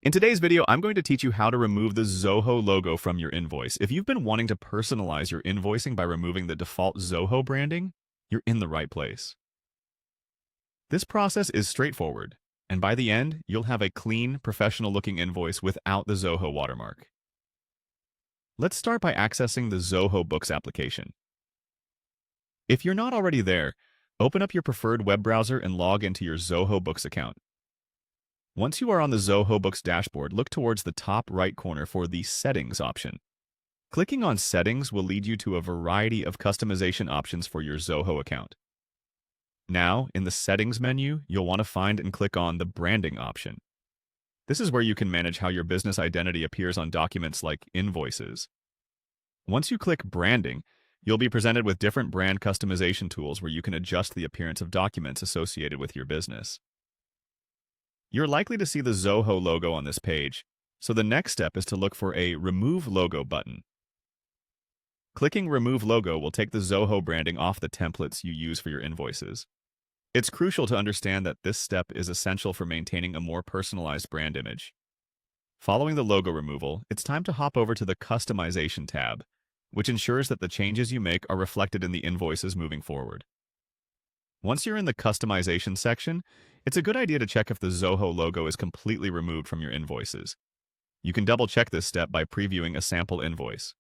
In today's video, I'm going to teach you how to remove the Zoho logo from your invoice. If you've been wanting to personalize your invoicing by removing the default Zoho branding, you're in the right place. This process is straightforward, and by the end, you'll have a clean, professional-looking invoice without the Zoho watermark. Let's start by accessing the Zoho Books application. If you're not already there, open up your preferred web browser and log into your Zoho Books account. Once you are on the Zoho Books dashboard, look towards the top right corner for the Settings option. Clicking on Settings will lead you to a variety of customization options for your Zoho account. Now, in the Settings menu, you'll want to find and click on the Branding option. This is where you can manage how your business identity appears on documents like invoices. Once you click Branding, you'll be presented with different brand customization tools where you can adjust the appearance of documents associated with your business. You're likely to see the Zoho logo on this page, so the next step is to look for a Remove Logo button. Clicking Remove Logo will take the Zoho branding off the templates you use for your invoices. It's crucial to understand that this step is essential for maintaining a more personalized brand image. Following the logo removal, it's time to hop over to the Customization tab, which ensures that the changes you make are reflected in the invoices moving forward. Once you're in the Customization section, it's a good idea to check if the Zoho logo is completely removed from your invoices. You can double-check this step by previewing a sample invoice.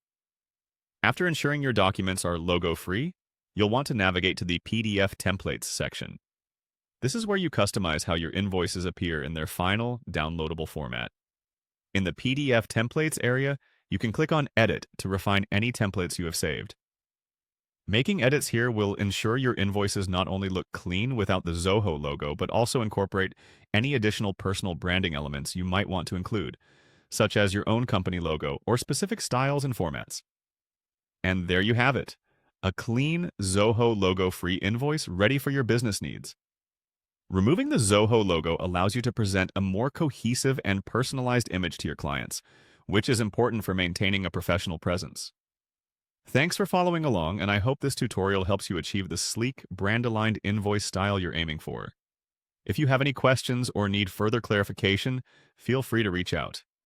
After ensuring your documents are logo-free, you'll want to navigate to the PDF Templates section. This is where you customize how your invoices appear in their final, downloadable format. In the PDF Templates area, you can click on Edit to refine any templates you have saved. Making edits here will ensure your invoices not only look clean without the Zoho logo, but also incorporate any additional personal branding elements you might want to include, such as your own company logo or specific styles and formats. And there you have it, a clean Zoho logo-free invoice ready for your business needs. Removing the Zoho logo allows you to present a more cohesive and personalized image to your clients, which is important for maintaining a professional presence. Thanks for following along, and I hope this tutorial helps you achieve the sleek, brand-aligned invoice style you're aiming for. If you have any questions or need further clarification, feel free to reach out.